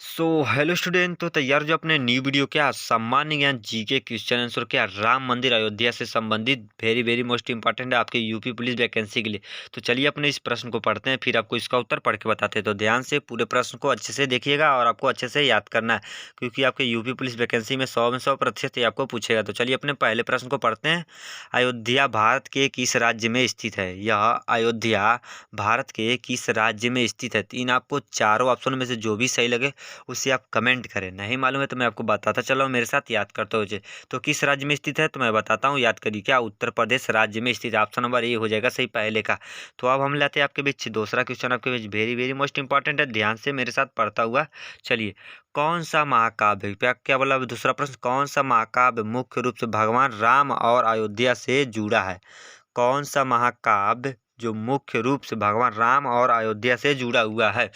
Hello student. तो तैयार जो अपने न्यू वीडियो क्या सामान्य ज्ञान जीके क्वेश्चन आंसर क्या राम मंदिर अयोध्या से संबंधित वेरी वेरी मोस्ट इंपॉर्टेंट है आपके यूपी पुलिस वैकेंसी के लिए। तो चलिए अपने इस प्रश्न को पढ़ते हैं, फिर आपको इसका उत्तर पढ़ के बताते हैं। तो ध्यान से पूरे प्रश्न को अच्छे से देखिएगा और आपको अच्छे से याद करना है, क्योंकि आपके यूपी पुलिस वैकेंसी में 100% ये आपको पूछेगा। तो चलिए अपने पहले प्रश्न को पढ़ते हैं। अयोध्या भारत के किस राज्य में स्थित है? यह अयोध्या भारत के किस राज्य में स्थित है? इन आपको चारों ऑप्शन में से जो भी सही लगे उसे आप कमेंट करें। नहीं मालूम है तो मैं आपको बताता चला हूँ, मेरे साथ याद करते हो। तो किस राज्य में स्थित है तो मैं बताता हूँ, याद करिए। क्या उत्तर प्रदेश राज्य में स्थित है। ऑप्शन नंबर ए हो जाएगा सही पहले का। तो अब हम लेते हैं आपके बीच दूसरा क्वेश्चन, आपके बीच वेरी वेरी मोस्ट इंपॉर्टेंट है, ध्यान से मेरे साथ पढ़ता हुआ चलिए। कौन सा महाकाव्य, क्या बोला दूसरा प्रश्न, कौन सा महाकाव्य मुख्य रूप से भगवान राम और अयोध्या से जुड़ा है? कौन सा महाकाव्य जो मुख्य रूप से भगवान राम और अयोध्या से जुड़ा हुआ है?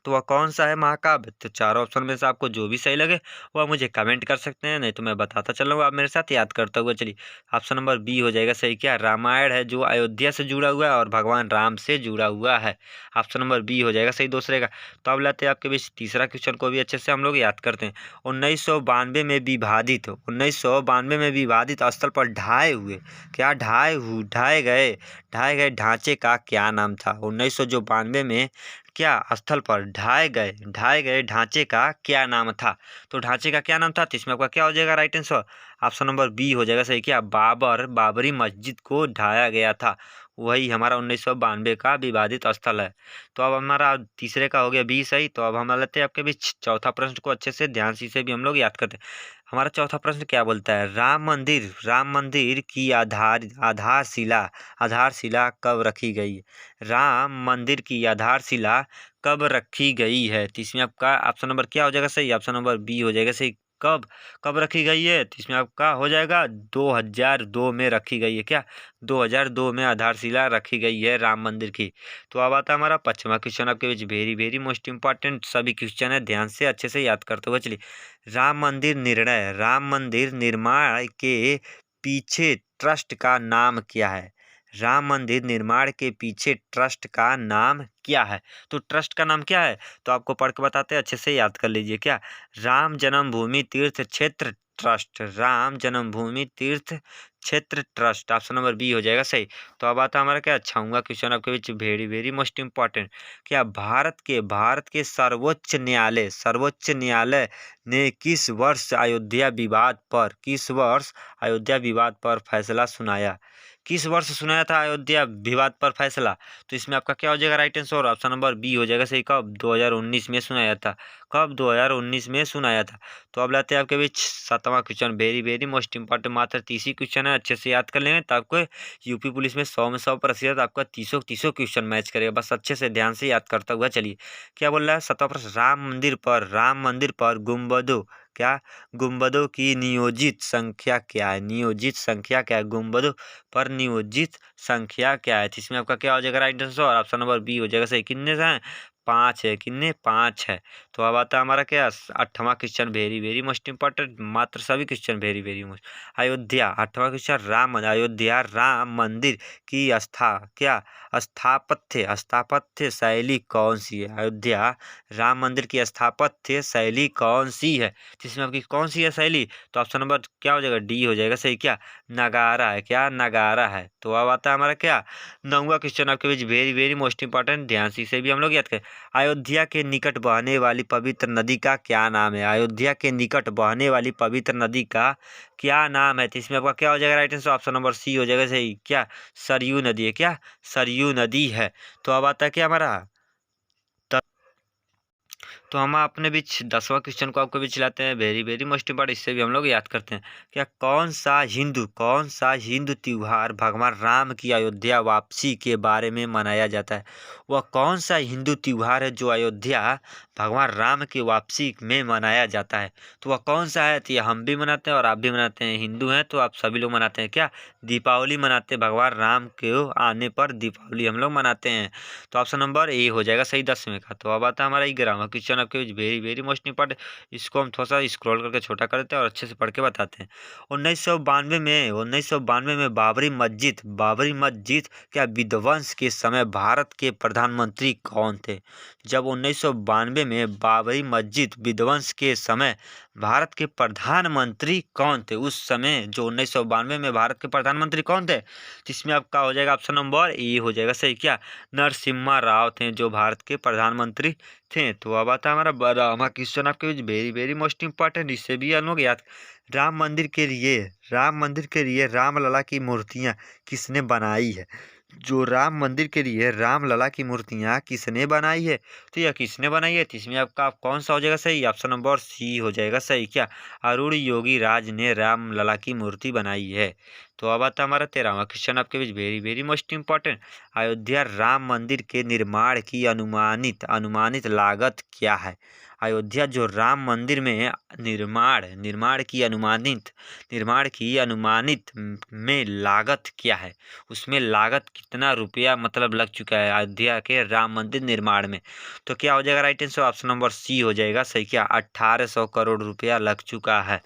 तो वह कौन सा है महाकाव्य? तो चारों ऑप्शन में से आपको जो भी सही लगे वह मुझे कमेंट कर सकते हैं, नहीं तो मैं बताता चलूँगा, आप मेरे साथ याद करते हुए चलिए। ऑप्शन नंबर बी हो जाएगा सही। क्या रामायण है जो अयोध्या से जुड़ा हुआ है और भगवान राम से जुड़ा हुआ है। ऑप्शन नंबर बी हो जाएगा सही दूसरे का। तो अब लाते हैं आपके बीच तीसरा क्वेश्चन को भी अच्छे से हम लोग याद करते हैं। 1992 में विवादित स्थल पर ढाए गए ढांचे का क्या नाम था? 1992 में क्या स्थल पर ढाए गए ढांचे का क्या नाम था? तो ढांचे का क्या नाम था? तो इसमें आपका क्या हो जाएगा right answer? Option number B हो जाएगा सही। क्या बाबरी मस्जिद को ढाया गया था, वही हमारा 1992 का विवादित स्थल है। तो अब हमारा तीसरे का हो गया बी सही। तो अब हम लेते हैं आपके बीच चौथा प्रश्न को अच्छे से ध्यान से भी हम लोग याद करते हैं। हमारा चौथा प्रश्न क्या बोलता है? राम मंदिर की आधारशिला कब रखी गई? राम मंदिर की आधारशिला कब रखी गई है? तो इसमें आपका ऑप्शन नंबर क्या हो जाएगा सही? ऑप्शन नंबर बी हो जाएगा सही। कब कब रखी गई है? तो इसमें आपका हो जाएगा 2002 में रखी गई है। क्या 2002 में आधारशिला रखी गई है राम मंदिर की। तो अब आता है हमारा पांचवा क्वेश्चन, आपके बीच वेरी वेरी मोस्ट इंपॉर्टेंट सभी क्वेश्चन है, ध्यान से अच्छे से याद करते हुए चलिए। राम मंदिर निर्माण के पीछे ट्रस्ट का नाम क्या है? राम मंदिर निर्माण के पीछे ट्रस्ट का नाम क्या है? तो ट्रस्ट का नाम क्या है तो आपको पढ़ के बताते हैं, अच्छे से याद कर लीजिए। क्या राम जन्मभूमि तीर्थ क्षेत्र ट्रस्ट, राम जन्मभूमि तीर्थ क्षेत्र ट्रस्ट। ऑप्शन नंबर बी हो जाएगा सही। तो अब आता हमारा क्या छाऊंगा क्वेश्चन, आपके बीच वेरी वेरी मोस्ट इंपॉर्टेंट। क्या भारत के सर्वोच्च न्यायालय ने किस वर्ष अयोध्या विवाद पर फैसला सुनाया? किस वर्ष सुनाया था अयोध्या विवाद पर फैसला? तो इसमें आपका क्या हो जाएगा right answer? Option number B हो जाएगा सही। कब 2019 में सुनाया था। कब 2019 में सुनाया था। तो अब लाते हैं आपके बीच सातवां question, very very most important, मात्र 30 क्वेश्चन है, अच्छे से याद कर लेंगे तो आपको यूपी पुलिस में 100% आपका 30 क्वेश्चन मैच करेगा, बस अच्छे से ध्यान से याद करता हुआ चलिए। क्या बोल रहा है सातवां प्रश्न? राम मंदिर पर गुंबदों की नियोजित संख्या क्या है? गुंबदों पर नियोजित संख्या क्या है? तो इसमें आपका क्या हो जाएगा right answer? Option number B हो जाएगा सही। कितने से हैं? 5 है। कितने? 5 है। तो अब आता है हमारा क्या आठवां question, very very most important, मात्र सभी क्वेश्चन वेरी वेरी मोस्ट। आठवां क्वेश्चन, अयोध्या राम मंदिर की स्थापत्य शैली कौन सी है? अयोध्या राम मंदिर की स्थापत्य शैली कौन सी है? जिसमें आपकी कौन सी है शैली? तो ऑप्शन नंबर क्या हो जाएगा? डी हो जाएगा सही। क्या नगारा है? क्या नगारा है। तो अब आता है हमारा क्या नौवां क्वेश्चन, आपके बीच वेरी वेरी मोस्ट इंपॉर्टेंट, ध्यान से भी हम लोग याद करें। अयोध्या के निकट बहने वाली पवित्र नदी का क्या नाम है? अयोध्या के निकट बहने वाली पवित्र नदी का क्या नाम है? तो इसमें आपका क्या हो जाएगा right answer? Option number C हो जाएगा सही। क्या सरयू नदी है। क्या सरयू नदी है। तो अब आता है क्या हमारा तो हम अपने बीच 10वां क्वेश्चन को आपको भी चलाते हैं, वेरी वेरी मोस्ट इंपॉर्टेंट, इससे भी हम लोग याद करते हैं। क्या कौन सा हिंदू त्योहार भगवान राम की अयोध्या वापसी के बारे में मनाया जाता है? वह कौन सा हिंदू त्योहार है जो अयोध्या भगवान राम की वापसी में मनाया जाता है? तो वह कौन सा है? तो ये हम भी मनाते हैं और आप भी मनाते हैं, हिंदू हैं तो आप सभी लोग मनाते हैं। क्या दीपावली मनाते हैं, भगवान राम के आने पर दीपावली हम लोग मनाते हैं। तो ऑप्शन नंबर ए हो जाएगा सही 10वें का। तो अब आता है हमारा 11वां क्वेश्चन, आपके वेरी वेरी मोस्ट इंपॉर्टेंट। इसको हम थोड़ा सा स्क्रॉल करके छोटा कर देते हैं और अच्छे से पढ़ के बताते हैं। 1992 में बाबरी मस्जिद क्या विध्वंस के समय भारत के प्रधानमंत्री कौन थे? जब 1992 में बाबरी मस्जिद विध्वंस के समय भारत के प्रधानमंत्री कौन थे? उस समय जो 1992 में भारत के प्रधानमंत्री कौन थे? जिसमें आपका हो जाएगा ऑप्शन नंबर ए हो जाएगा सही। क्या नरसिम्हा राव थे जो भारत के प्रधानमंत्री थे। तो अब आता है हमारा 12वां क्वेश्चन आपके वेरी वेरी मोस्ट इंपॉर्टेंट, इससे भी हम लोग याद। राम मंदिर के लिए रामलला की मूर्तियां किसने बनाई है? जो राम मंदिर के लिए रामलला की मूर्तियां किसने बनाई है? तो यह किसने बनाई है? तो इसमें आपका कौन सा हो जाएगा सही? ऑप्शन नंबर सी हो जाएगा सही। क्या अरुण योगी राज ने रामलला की मूर्ति बनाई है। तो अब आता हमारा 13वां क्वेश्चन आपके बीच very very most important. Ayodhya Ram मंदिर के निर्माण की अनुमानित लागत क्या है? अयोध्या जो राम मंदिर में निर्माण की अनुमानित में लागत क्या है? उसमें लागत कितना रुपया मतलब लग चुका है अयोध्या के राम मंदिर निर्माण में? तो क्या हो जाएगा right answer? Option number C हो जाएगा सही। क्या 1800 करोड़ रुपया लग चुका है।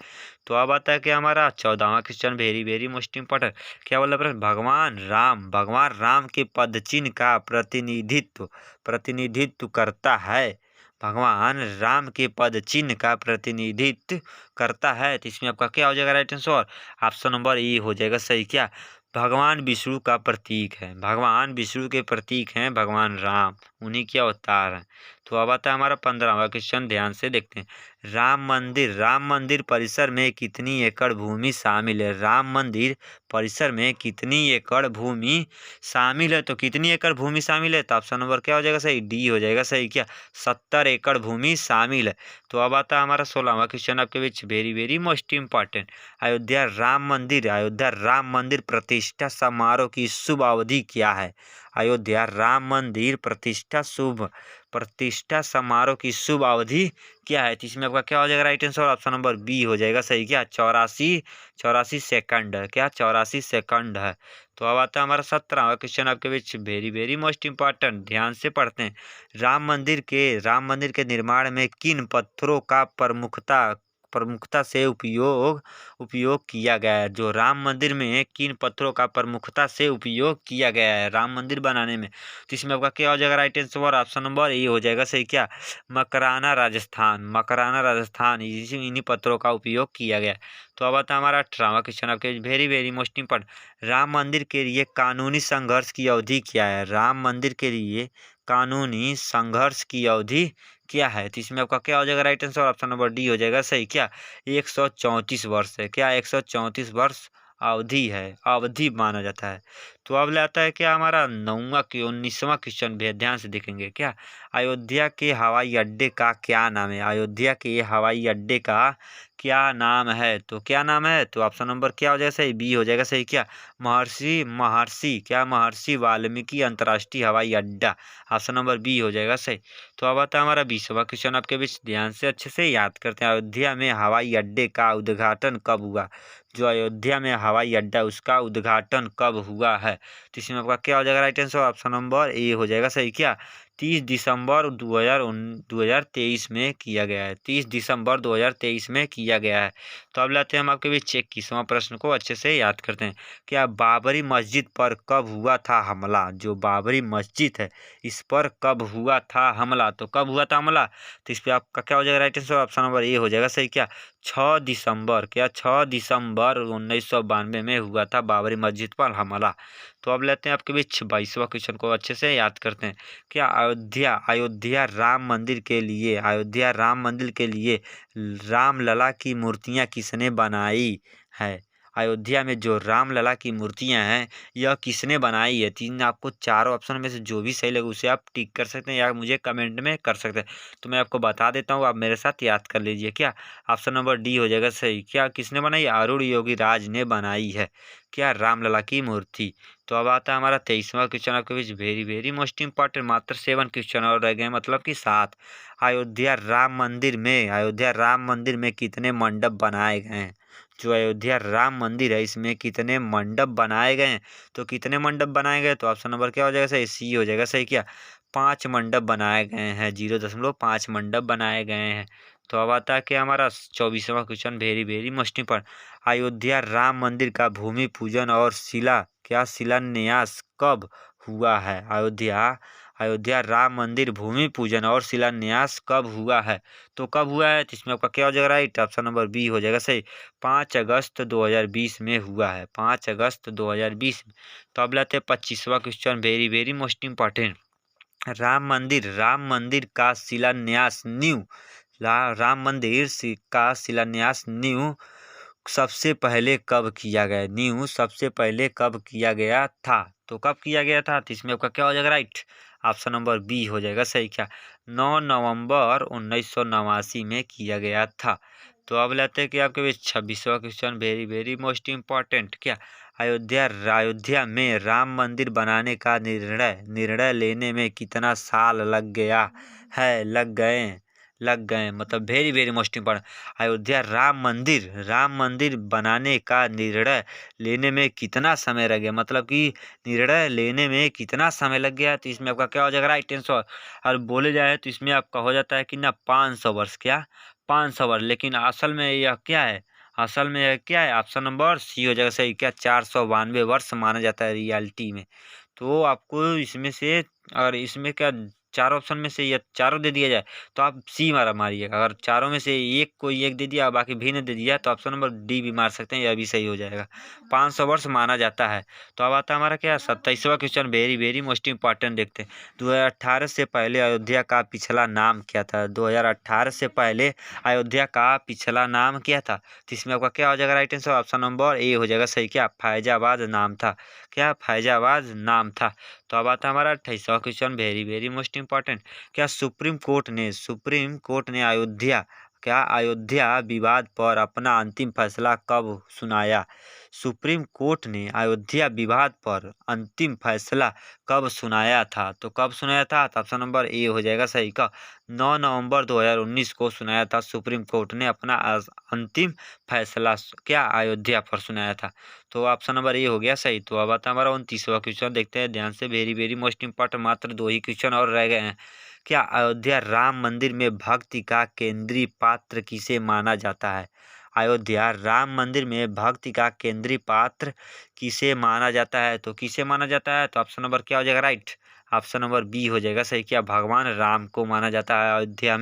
तो अब आता है कि हमारा 14वां question very very most important. क्या बोला प्रश्न? भगवान राम के पद चिन्ह का प्रतिनिधित्व करता है। भगवान राम के पद चिन्ह का प्रतिनिधित्व करता है। तो इसमें आपका क्या हो जाएगा right answer? Option number A हो जाएगा सही। क्या भगवान विष्णु का प्रतीक है। भगवान विष्णु के प्रतीक हैं भगवान राम, उन्हीं के अवतार हैं। तो अब आता है हमारा 15वां क्वेश्चन, ध्यान से देखते हैं। राम मंदिर परिसर में कितनी एकड़ भूमि शामिल है? राम मंदिर परिसर में कितनी एकड़ भूमि शामिल है? तो कितनी एकड़ भूमि शामिल है? तो ऑप्शन नंबर क्या हो जाएगा सही? डी हो जाएगा सही। क्या 70 एकड़ भूमि शामिल है। तो अब आता है हमारा 16वां क्वेश्चन आपके बीच very very most important. Ayodhya Ram मंदिर प्रतिष्ठा समारोह की शुभ अवधि क्या है? अयोध्या राम मंदिर प्रतिष्ठा समारोह की शुभ अवधि क्या है? तो इसमें आपका क्या हो जाएगा right answer? Option number B हो जाएगा सही। क्या 84 सेकंड है। क्या 84 सेकंड है। तो अब आता है हमारा 17वां क्वेश्चन आपके बीच वेरी वेरी मोस्ट इंपॉर्टेंट, ध्यान से पढ़ते हैं। राम मंदिर के निर्माण में किन पत्थरों का प्रमुखता से उपयोग किया गया है? जो राम मंदिर में किन पत्थरों का प्रमुखता से उपयोग किया गया है राम मंदिर बनाने में? तो इसमें आपका क्या हो जाएगा right answer? Option number A हो जाएगा सही। क्या मकराना राजस्थान इन्हीं पत्थरों का उपयोग किया गया है। तो अब आता है हमारा 18वां क्वेश्चन आपके very very most important. Ram मंदिर के लिए कानूनी संघर्ष की अवधि क्या है? राम मंदिर के लिए कानूनी संघर्ष की अवधि क्या है? तो इसमें आपका क्या हो जाएगा right answer? Option number D हो जाएगा सही। क्या 134 वर्ष है। क्या 134 वर्ष अवधि माना जाता है। तो अब ले आता है क्या हमारा 19वां क्वेश्चन भी ध्यान से देखेंगे। क्या अयोध्या के हवाई अड्डे का क्या नाम है? अयोध्या के हवाई अड्डे का क्या नाम है? तो क्या नाम है? तो ऑप्शन नंबर क्या हो जाएगा सही? बी हो जाएगा सही। क्या महर्षि वाल्मीकि अंतर्राष्ट्रीय हवाई अड्डा, ऑप्शन नंबर बी हो जाएगा सही। तो अब आता है हमारा 20वां क्वेश्चन आपके बीच, ध्यान से अच्छे से याद करते हैं। अयोध्या में हवाई अड्डे का उद्घाटन कब हुआ? जो अयोध्या में हवाई अड्डा उसका उद्घाटन कब हुआ है? तो इसमें आपका क्या हो जाएगा right answer? Option number A हो जाएगा सही। क्या 30 दिसंबर 2023 में किया गया है। 30 दिसंबर 2023 में किया गया है। तो अब लाते हैं हम आपके बीच 21वां प्रश्न को अच्छे से याद करते हैं। क्या बाबरी मस्जिद पर कब हुआ था हमला? जो बाबरी मस्जिद है इस पर कब हुआ था हमला? तो कब हुआ था हमला? तो इस पर आपका क्या हो जाएगा right answer? Option number A हो जाएगा सही। क्या 6 दिसंबर 1992 में हुआ था बाबरी मस्जिद पर हमला। तो अब लेते हैं आपके बीच 22वां क्वेश्चन को अच्छे से याद करते हैं। क्या अयोध्या राम मंदिर के लिए रामलला की मूर्तियां किसने बनाई है? अयोध्या में जो रामलला की मूर्तियां हैं यह किसने बनाई है? तीन आपको चारों ऑप्शन में से जो भी सही लगे उसे आप टिक कर सकते हैं या मुझे कमेंट में कर सकते हैं। तो मैं आपको बता देता हूँ, आप मेरे साथ याद कर लीजिए। क्या ऑप्शन नंबर डी हो जाएगा सही। क्या किसने बनाई? अरुण योगी राज ने बनाई है क्या रामलला की मूर्ति। तो अब आता है हमारा 23वां क्वेश्चन आपके बीच वेरी वेरी मोस्ट इंपॉर्टेंट। मात्र 7 क्वेश्चन और रह गए, मतलब कि 7। अयोध्या राम मंदिर में कितने मंडप बनाए गए हैं? जो अयोध्या राम मंदिर है इसमें कितने मंडप बनाए गए हैं? तो कितने मंडप बनाए गए? तो ऑप्शन नंबर क्या हो जाएगा सही? सी हो जाएगा सही। क्या 5 मंडप बनाए गए हैं, 0.5 मंडप बनाए गए हैं। तो अब आता है कि हमारा 24वां question, very very most important. Ayodhya Ram Mandir का भूमि पूजन और शिलान्यास कब हुआ है? अयोध्या राम मंदिर भूमि पूजन और शिलान्यास कब हुआ है? तो कब हुआ है? तो इसमें आपका क्या हो जाएगा? राइट ऑप्शन नंबर बी हो जाएगा सही। 5 अगस्त 2020 में हुआ है, 5 अगस्त 2020 में। तो अब लाते हैं 25वां question, very very most important. Ram Mandir का शिलान्यास का शिलान्यास सबसे पहले कब किया गया? सबसे पहले कब किया गया था? तो कब किया गया था? तो इसमें आपका क्या हो जाएगा? राइट ऑप्शन नंबर बी हो जाएगा सही। क्या 9 नवंबर 1989 में किया गया था। तो अब लेते हैं कि आपके 26वां question, very very most important. क्या अयोध्या में राम मंदिर बनाने का निर्णय लेने में कितना साल लग गया है? लग गए मतलब very very most important. Ayodhya Ram मंदिर बनाने का निर्णय लेने में कितना समय लग गया, मतलब कि निर्णय लेने में कितना समय लग गया? तो इसमें आपका क्या हो जाएगा? Right answer. और बोले जाए तो इसमें आपका हो जाता है कि ना 500 वर्ष। क्या 500 वर्ष? लेकिन असल में यह क्या है? असल में यह क्या है? ऑप्शन नंबर सी हो जाएगा सही। क्या 492 वर्ष माना जाता है रियलिटी में। तो आपको इसमें से, और इसमें क्या चार ऑप्शन में से या चारों दे दिया जाए तो आप सी मारिएगा। अगर चारों में से कोई एक दे दिया, बाकी भी ने दे दिया, तो ऑप्शन नंबर डी भी मार सकते हैं, यह भी सही हो जाएगा। 500 वर्ष माना जाता है। तो अब आता है हमारा क्या 27वां question, very very most important. देखते हैं 2018 से पहले अयोध्या का पिछला नाम क्या था? 2018 से पहले अयोध्या का पिछला नाम क्या था? तो इसमें आपका क्या हो जाएगा? Right answer option number A हो जाएगा सही। क्या फैजाबाद नाम था। क्या फैजाबाद नाम था। तो अब आता है हमारा 28वां question, very very most important. क्या सुप्रीम कोर्ट ने अयोध्या विवाद पर अपना अंतिम फैसला कब सुनाया? सुप्रीम कोर्ट ने अयोध्या विवाद पर अंतिम फैसला कब सुनाया था? तो कब सुनाया था? तो ऑप्शन नंबर ए हो जाएगा सही। का 9 नवंबर 2019 को सुनाया था। सुप्रीम कोर्ट ने अपना अंतिम फैसला क्या अयोध्या पर सुनाया था। तो ऑप्शन नंबर ए हो गया सही। तो अब आता है हमारा 29वां क्वेश्चन, देखते हैं ध्यान से, वेरी वेरी मोस्ट इम्पोर्टेंट। मात्र 2 ही क्वेश्चन और रह गए हैं। क्या अयोध्या राम मंदिर में भक्ति का केंद्रीय पात्र किसे माना जाता है? अयोध्या राम मंदिर में भक्ति का केंद्रीय पात्र किसे माना जाता है? तो किसे माना जाता है? तो ऑप्शन नंबर क्या हो जाएगा? राइट ऑप्शन नंबर बी हो जाएगा सही। क्या भगवान राम को माना जाता है अयोध्या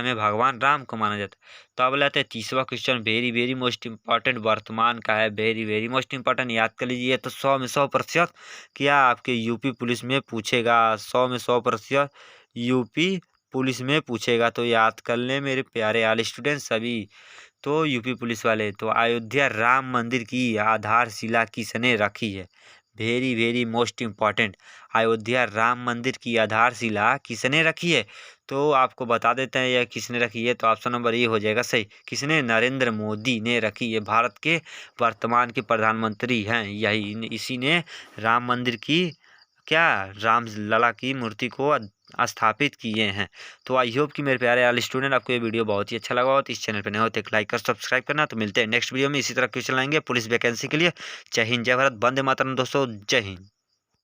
में भगवान राम को माना जाता है। तो अब लेते हैं 30वां question, very very most important, वर्तमान का है, वेरी वेरी मोस्ट इम्पॉर्टेंट, याद कर लीजिए। तो 100 में 100% क्या आपके यूपी पुलिस में पूछेगा? 100 में 100% यूपी पुलिस में पूछेगा। तो याद कर लें मेरे प्यारे आल स्टूडेंट सभी। तो यूपी पुलिस वाले, तो अयोध्या राम मंदिर की आधारशिला किसने रखी है? Very very most important. Ayodhya Ram मंदिर की आधारशिला किसने रखी है? तो आपको बता देते हैं यह किसने रखी है। तो ऑप्शन नंबर ये हो जाएगा सही। किसने? नरेंद्र मोदी ने रखी है। भारत के वर्तमान के प्रधानमंत्री हैं यही, इसी ने राम मंदिर की क्या राम लला की मूर्ति को स्थापित किए हैं। तो आई होप कि मेरे प्यारे वाले स्टूडेंट आपको ये वीडियो बहुत ही अच्छा लगा हो। तो इस चैनल पर नए हो तो एक लाइक कर सब्सक्राइब करना। तो मिलते हैं नेक्स्ट वीडियो में इसी तरह क्वेश्चन लाएंगे पुलिस वैकेंसी के लिए। जय हिंद, जय भारत, वंदे मातरम दोस्तों, जय हिंद।